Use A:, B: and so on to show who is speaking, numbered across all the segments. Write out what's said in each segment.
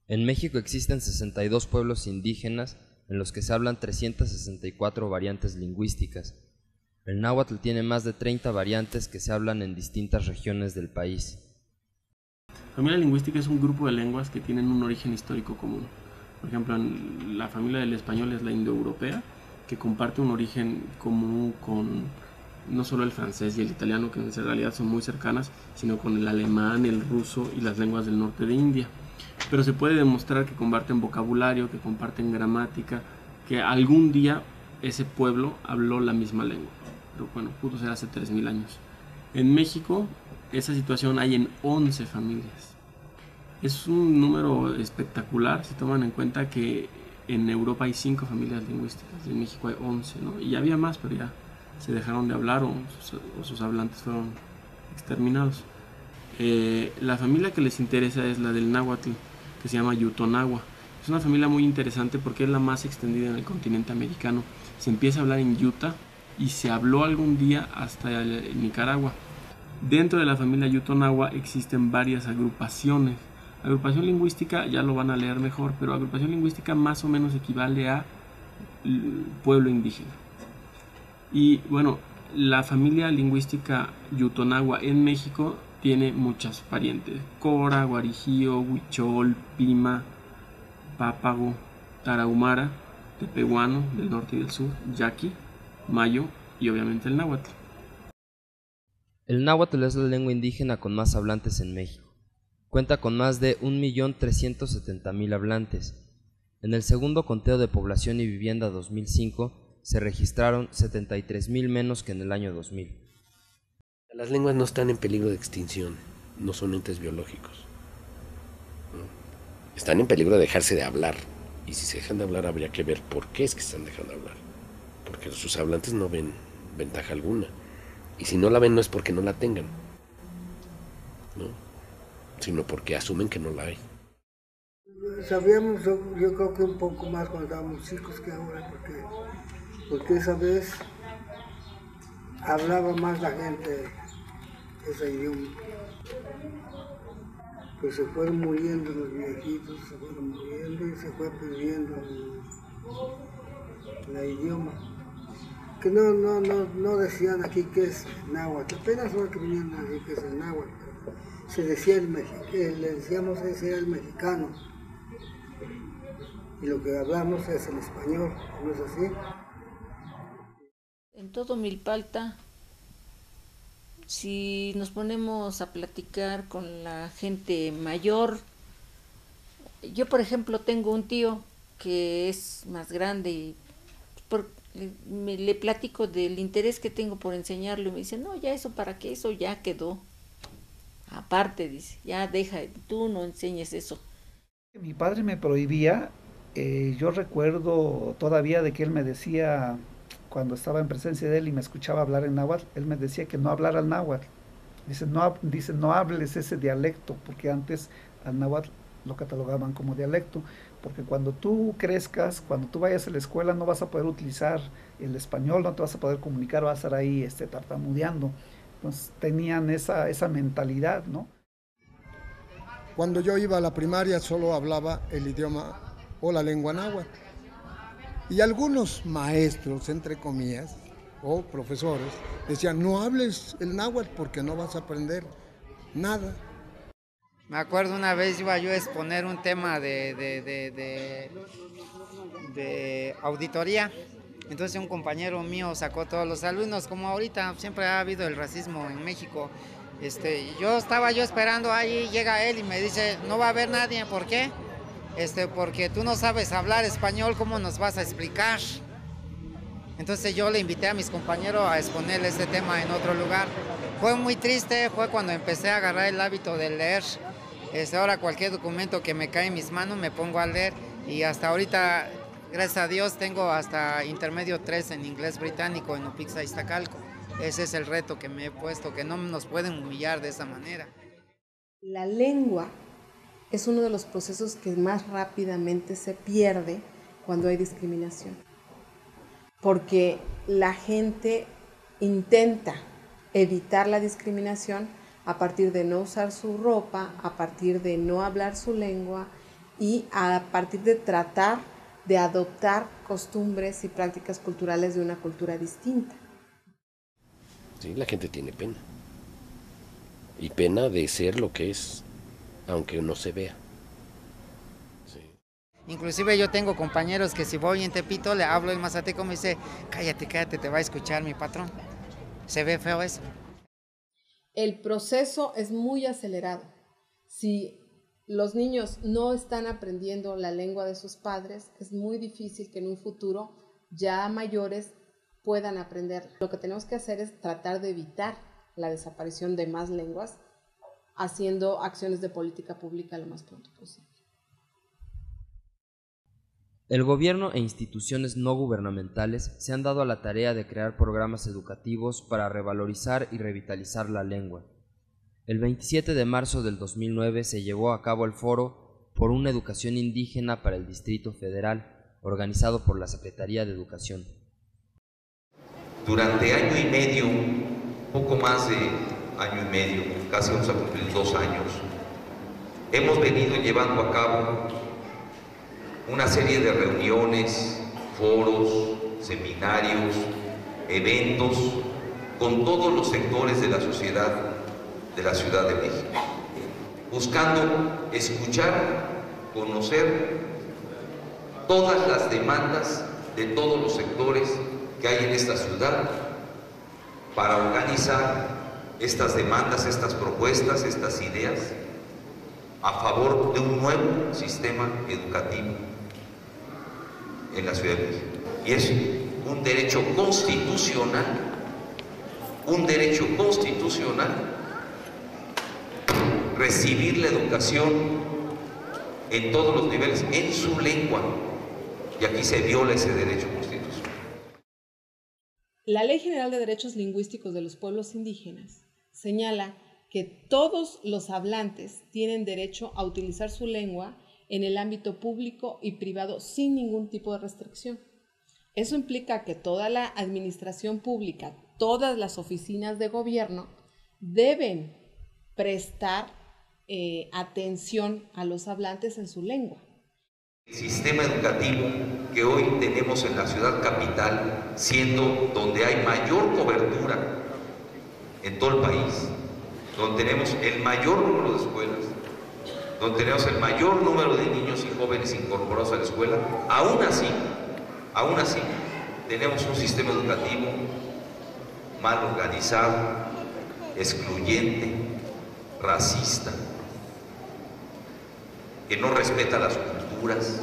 A: En México existen 62 pueblos indígenas en los que se hablan 364 variantes lingüísticas. El náhuatl tiene más de 30 variantes que se hablan en distintas regiones del país.
B: La familia lingüística es un grupo de lenguas que tienen un origen histórico común. Por ejemplo, la familia del español es la indoeuropea, que comparte un origen común con no solo el francés y el italiano, que en realidad son muy cercanas, sino con el alemán, el ruso y las lenguas del norte de India. Pero se puede demostrar que comparten vocabulario, que comparten gramática, que algún día ese pueblo habló la misma lengua. Pero bueno, pudo ser hace 3000 años. En México, esa situación hay en 11 familias. Es un número espectacular si toman en cuenta que en Europa hay 5 familias lingüísticas, en México hay 11, ¿no? Y había más, pero ya se dejaron de hablar o sus hablantes fueron exterminados. La familia que les interesa es la del náhuatl, que se llama Yutonagua. Es una familia muy interesante porque es la más extendida en el continente americano. Se empieza a hablar en Utah y se habló algún día hasta Nicaragua. Dentro de la familia Yutonagua existen varias agrupaciones. Agrupación lingüística ya lo van a leer mejor, pero agrupación lingüística más o menos equivale a pueblo indígena. Y bueno, la familia lingüística Yutonagua en México tiene muchas parientes: Cora, Guarijío, Huichol, Pima, Pápago, Tarahumara, Tepehuano del norte y del sur, Yaqui, Mayo y obviamente el náhuatl.
A: El náhuatl es la lengua indígena con más hablantes en México. Cuenta con más de 1.370.000 hablantes. En el segundo conteo de población y vivienda 2005 se registraron 73.000 menos que en el año 2000.
C: Las lenguas no están en peligro de extinción, no son entes biológicos. Están en peligro de dejarse de hablar. Y si se dejan de hablar habría que ver por qué es que están dejando de hablar. Porque sus hablantes no ven ventaja alguna. Y si no la ven no es porque no la tengan, ¿no? Sino porque asumen que no la hay.
D: Sabíamos, yo creo que un poco más cuando estábamos chicos que ahora, porque esa vez hablaba más la gente ese idioma. Pues se fueron muriendo los viejitos, se fueron muriendo y se fue perdiendo el idioma. Que no decían aquí que es náhuatl, apenas ahora que vinieron a decir que es el náhuatl. Se decía le decíamos ese era el mexicano. Y lo que hablamos es el español, ¿no es así?
E: En todo Milpalta, si nos ponemos a platicar con la gente mayor, yo por ejemplo tengo un tío que es más grande y le platico del interés que tengo por enseñarlo y me dice, no, ya eso para qué, eso ya quedó. Aparte, dice, ya deja, tú no enseñes eso.
F: Mi padre me prohibía, yo recuerdo todavía de que él me decía, cuando estaba en presencia de él y me escuchaba hablar en náhuatl, él me decía que no hablara el náhuatl. Dice, no hables ese dialecto, porque antes al náhuatl lo catalogaban como dialecto, porque cuando tú crezcas, cuando tú vayas a la escuela no vas a poder utilizar el español, no te vas a poder comunicar, vas a estar ahí tartamudeando. Entonces tenían esa mentalidad, ¿no?
G: Cuando yo iba a la primaria solo hablaba el idioma o la lengua náhuatl. Y algunos maestros, entre comillas, o profesores, decían, no hables el náhuatl porque no vas a aprender nada.
H: Me acuerdo una vez iba yo a exponer un tema de auditoría. Entonces un compañero mío sacó todos los alumnos, como ahorita siempre ha habido el racismo en México. Estaba yo esperando ahí, llega él y me dice, no va a haber nadie, ¿por qué? Porque tú no sabes hablar español, ¿cómo nos vas a explicar? Entonces yo le invité a mis compañeros a exponer este tema en otro lugar. Fue muy triste, fue cuando empecé a agarrar el hábito de leer. Ahora cualquier documento que me cae en mis manos me pongo a leer y hasta ahorita, gracias a Dios, tengo hasta intermedio 3 en inglés británico en Upixa Iztacalco. Ese es el reto que me he puesto, que no nos pueden humillar de esa manera.
I: La lengua es uno de los procesos que más rápidamente se pierde cuando hay discriminación, porque la gente intenta evitar la discriminación a partir de no usar su ropa, a partir de no hablar su lengua y a partir de tratar de adoptar costumbres y prácticas culturales de una cultura distinta.
C: Sí, la gente tiene pena. Y pena de ser lo que es, aunque no se vea. Sí.
H: Inclusive yo tengo compañeros que si voy en Tepito le hablo en mazateco, me dice, cállate, te va a escuchar mi patrón. Se ve feo eso.
I: El proceso es muy acelerado. Si los niños no están aprendiendo la lengua de sus padres, es muy difícil que en un futuro ya mayores puedan aprender. Lo que tenemos que hacer es tratar de evitar la desaparición de más lenguas, haciendo acciones de política pública lo más pronto posible.
A: El gobierno e instituciones no gubernamentales se han dado a la tarea de crear programas educativos para revalorizar y revitalizar la lengua. El 27 de marzo del 2009 se llevó a cabo el Foro por una Educación Indígena para el Distrito Federal, organizado por la Secretaría de Educación.
J: Durante año y medio, poco más de año y medio, casi vamos a cumplir 2 años, hemos venido llevando a cabo una serie de reuniones, foros, seminarios, eventos con todos los sectores de la sociedad de la Ciudad de México, buscando escuchar, conocer todas las demandas de todos los sectores que hay en esta ciudad para organizar estas demandas, estas propuestas, estas ideas a favor de un nuevo sistema educativo en la Ciudad de México. Y es un derecho constitucional recibir la educación en todos los niveles, en su lengua, y aquí se viola ese derecho constitucional.
I: La Ley General de Derechos Lingüísticos de los Pueblos Indígenas señala que todos los hablantes tienen derecho a utilizar su lengua en el ámbito público y privado sin ningún tipo de restricción. Eso implica que toda la administración pública, todas las oficinas de gobierno deben prestar atención a los hablantes en su lengua.
J: El sistema educativo que hoy tenemos en la ciudad capital, siendo donde hay mayor cobertura en todo el país, donde tenemos el mayor número de escuelas, donde tenemos el mayor número de niños y jóvenes incorporados a la escuela, aún así, tenemos un sistema educativo mal organizado, excluyente, racista, que no respeta las culturas,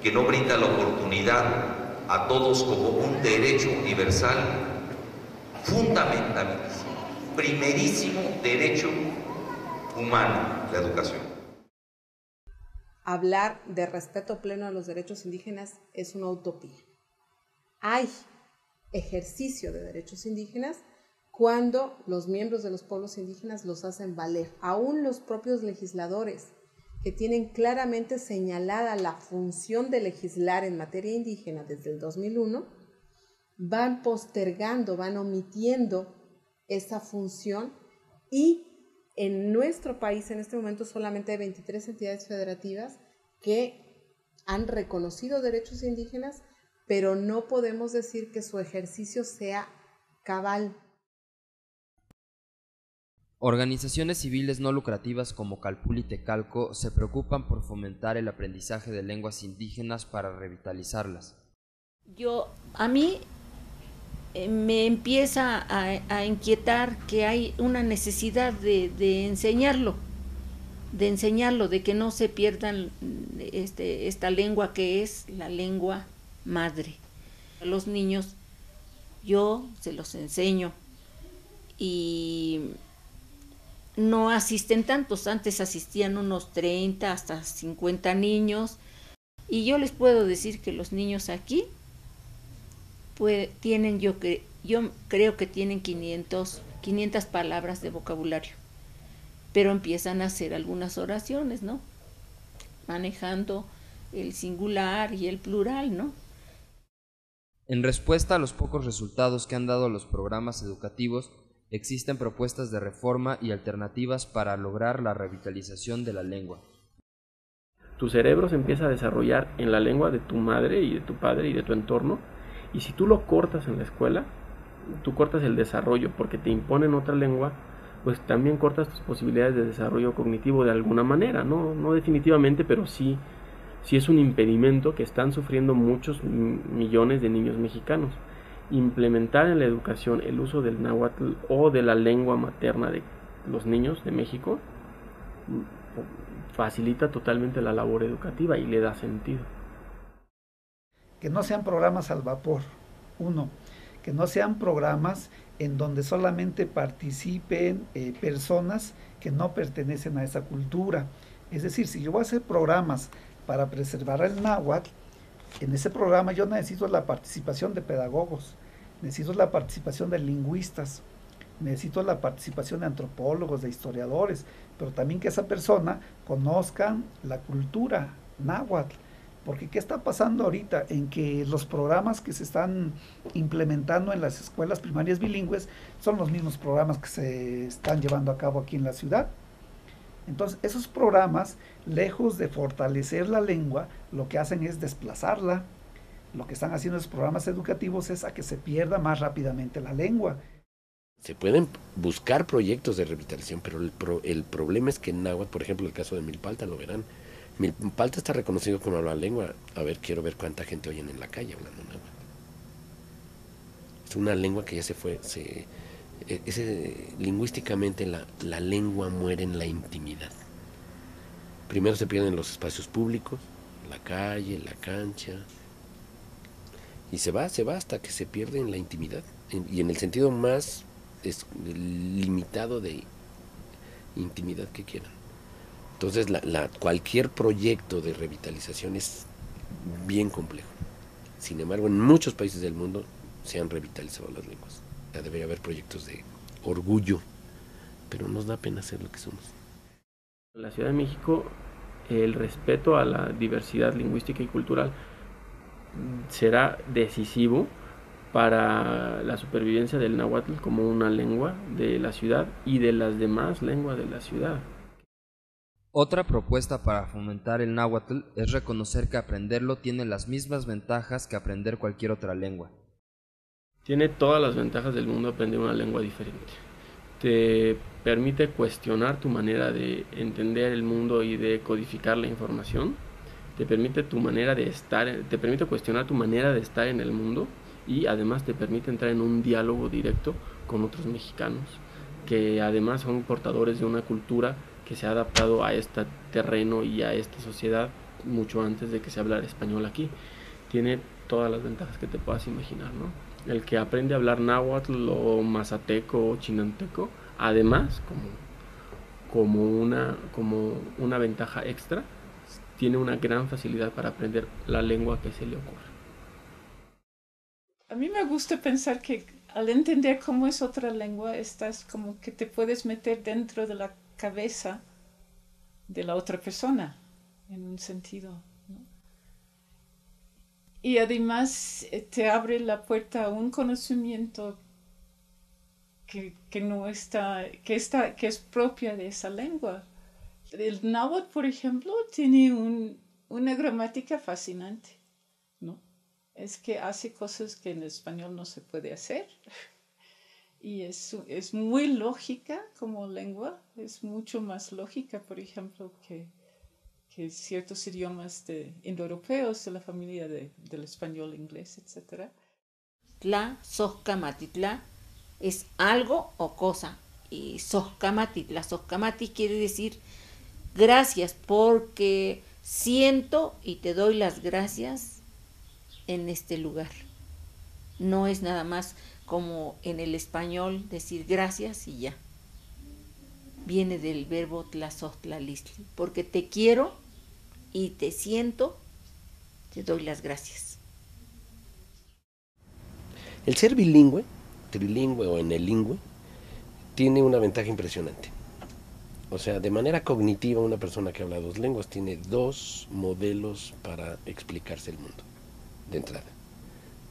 J: que no brinda la oportunidad a todos como un derecho universal, fundamental, primerísimo derecho humano, la educación.
I: Hablar de respeto pleno a los derechos indígenas es una utopía. Hay ejercicio de derechos indígenas cuando los miembros de los pueblos indígenas los hacen valer. Aún los propios legisladores que tienen claramente señalada la función de legislar en materia indígena desde el 2001, van postergando, van omitiendo esa función, y en nuestro país en este momento solamente hay 23 entidades federativas que han reconocido derechos indígenas, pero no podemos decir que su ejercicio sea cabal.
A: Organizaciones civiles no lucrativas como Calpul y Tecalco se preocupan por fomentar el aprendizaje de lenguas indígenas para revitalizarlas.
E: A mí me empieza a inquietar que hay una necesidad de enseñarlo, de que no se pierdan esta lengua que es la lengua madre. A los niños yo se los enseño y no asisten tantos, antes asistían unos 30 hasta 50 niños, y yo les puedo decir que los niños aquí tienen, yo creo que tienen 500 palabras de vocabulario, pero empiezan a hacer algunas oraciones, ¿no? Manejando el singular y el plural, ¿no?
A: En respuesta a los pocos resultados que han dado los programas educativos, existen propuestas de reforma y alternativas para lograr la revitalización de la lengua.
B: Tu cerebro se empieza a desarrollar en la lengua de tu madre y de tu padre y de tu entorno, y si tú lo cortas en la escuela, tú cortas el desarrollo porque te imponen otra lengua, pues también cortas tus posibilidades de desarrollo cognitivo de alguna manera, no definitivamente, pero sí es un impedimento que están sufriendo muchos millones de niños mexicanos. Implementar en la educación el uso del náhuatl o de la lengua materna de los niños de México facilita totalmente la labor educativa y le da sentido.
F: Que no sean programas al vapor, uno, que no sean programas en donde solamente participen personas que no pertenecen a esa cultura. Es decir, si yo voy a hacer programas para preservar el náhuatl, en ese programa yo necesito la participación de pedagogos, necesito la participación de lingüistas, necesito la participación de antropólogos, de historiadores, pero también que esa persona conozca la cultura náhuatl. Porque ¿qué está pasando ahorita? En que los programas que se están implementando en las escuelas primarias bilingües son los mismos programas que se están llevando a cabo aquí en la ciudad. Entonces, esos programas, lejos de fortalecer la lengua, lo que hacen es desplazarla. Lo que están haciendo esos programas educativos es a que se pierda más rápidamente la lengua.
C: Se pueden buscar proyectos de revitalización, pero el problema es que en náhuatl, por ejemplo, el caso de Milpalta, lo verán. Milpalta está reconocido como habla lengua. A ver, quiero ver cuánta gente oyen en la calle hablando náhuatl. Es una lengua que ya se fue. Lingüísticamente la lengua muere en la intimidad. Primero se pierden los espacios públicos, la calle, la cancha, y se va hasta que se pierde en la intimidad, y en el sentido más limitado de intimidad que quieran. Entonces cualquier proyecto de revitalización es bien complejo. Sin embargo, en muchos países del mundo se han revitalizado las lenguas. Ya debería haber proyectos de orgullo, pero nos da pena ser lo que somos.
B: En la Ciudad de México, el respeto a la diversidad lingüística y cultural será decisivo para la supervivencia del náhuatl como una lengua de la ciudad y de las demás lenguas de la ciudad.
A: Otra propuesta para fomentar el náhuatl es reconocer que aprenderlo tiene las mismas ventajas que aprender cualquier otra lengua.
B: Tiene todas las ventajas del mundo aprender una lengua diferente. Te permite cuestionar tu manera de entender el mundo y de codificar la información. Te permite cuestionar tu manera de estar en el mundo, y además te permite entrar en un diálogo directo con otros mexicanos que además son portadores de una cultura que se ha adaptado a este terreno y a esta sociedad mucho antes de que se hablara español aquí. Tiene todas las ventajas que te puedas imaginar, ¿no? El que aprende a hablar náhuatl o mazateco o chinanteco, además como una ventaja extra, tiene una gran facilidad para aprender la lengua que se le ocurre.
K: A mí me gusta pensar que al entender cómo es otra lengua, estás como que te puedes meter dentro de la cabeza de la otra persona, en un sentido, ¿no? Y además te abre la puerta a un conocimiento que es propia de esa lengua. El náhuatl, por ejemplo, tiene una gramática fascinante, ¿no? Es que hace cosas que en español no se puede hacer. Y es muy lógica como lengua, es mucho más lógica, por ejemplo, que ciertos idiomas indoeuropeos de la familia del español, inglés, etc.
E: Tla, soskamati. Tla es algo o cosa. Y soskamati, tla soskamati quiere decir gracias, porque siento y te doy las gracias en este lugar. No es nada más como en el español decir gracias y ya. Viene del verbo tlasohtlalistli, porque te quiero y te siento, te doy las gracias.
C: El ser bilingüe, trilingüe o enelingüe, tiene una ventaja impresionante. O sea, de manera cognitiva, una persona que habla dos lenguas tiene dos modelos para explicarse el mundo, de entrada,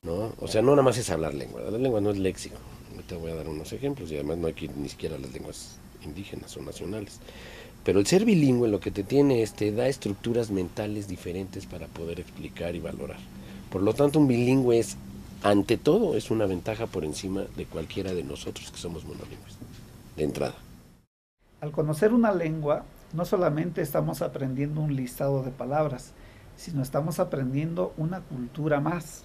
C: ¿no? O sea, no nada más es hablar lengua. La lengua no es léxico. Te voy a dar unos ejemplos, y además no hay que ir ni siquiera a las lenguas indígenas o nacionales. Pero el ser bilingüe lo que te tiene es, te da estructuras mentales diferentes para poder explicar y valorar. Por lo tanto, un bilingüe es, ante todo, es una ventaja por encima de cualquiera de nosotros que somos monolingües, de entrada.
F: Al conocer una lengua, no solamente estamos aprendiendo un listado de palabras, sino estamos aprendiendo una cultura más,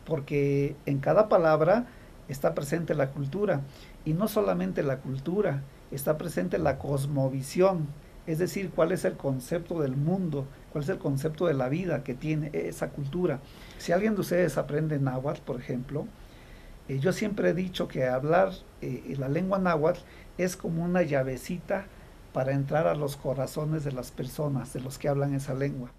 F: porque en cada palabra está presente la cultura, y no solamente la cultura, está presente la cosmovisión, es decir, cuál es el concepto del mundo, cuál es el concepto de la vida que tiene esa cultura. Si alguien de ustedes aprende náhuatl, por ejemplo, yo siempre he dicho que hablar la lengua náhuatl es como una llavecita para entrar a los corazones de las personas, de los que hablan esa lengua.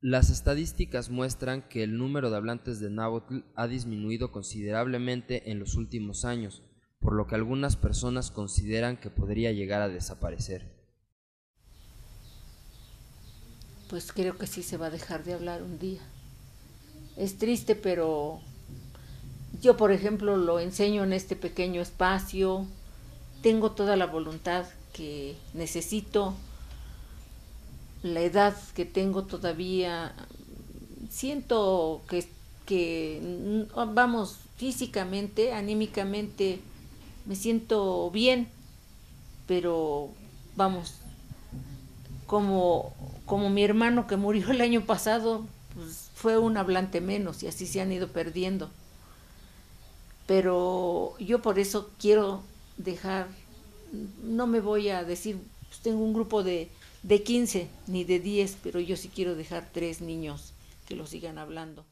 A: Las estadísticas muestran que el número de hablantes de náhuatl ha disminuido considerablemente en los últimos años, por lo que algunas personas consideran que podría llegar a desaparecer.
E: Pues creo que sí se va a dejar de hablar un día. Es triste, pero yo, por ejemplo, lo enseño en este pequeño espacio, tengo toda la voluntad que necesito, la edad que tengo todavía, siento que vamos, físicamente, anímicamente, me siento bien, pero vamos, como mi hermano que murió el año pasado, pues fue un hablante menos y así se han ido perdiendo. Pero yo por eso quiero dejar, no me voy a decir, pues tengo un grupo de 15 ni de 10, pero yo sí quiero dejar 3 niños que lo sigan hablando.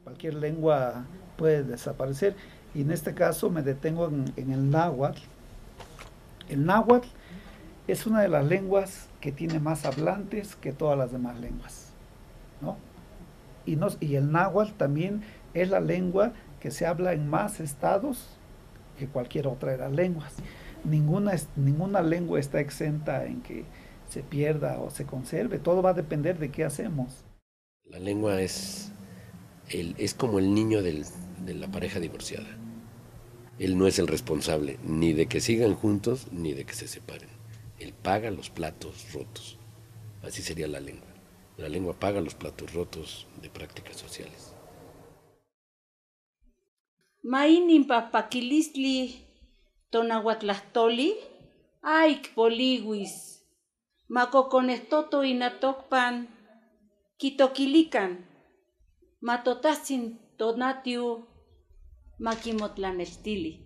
F: Cualquier lengua puede desaparecer, y en este caso me detengo en el náhuatl. El náhuatl es una de las lenguas que tiene más hablantes que todas las demás lenguas, ¿no? Y el náhuatl también es la lengua que se habla en más estados que cualquier otra de las lenguas. Ninguna lengua está exenta en que se pierda o se conserve, todo va a depender de qué hacemos.
C: La lengua es como el niño de la pareja divorciada. Él no es el responsable ni de que sigan juntos ni de que se separen. Él paga los platos rotos. Así sería la lengua. La lengua paga los platos rotos de prácticas sociales.
L: Mainin papaquilistli tonahuatlastoli, aik poliwis, macoconestoto inatocpan, quitoquilican, matotasin tonatiu, maquimotlanestili.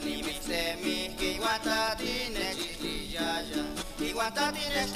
M: Ni mi se mi que iguata tiene chichillaya, iguata tiene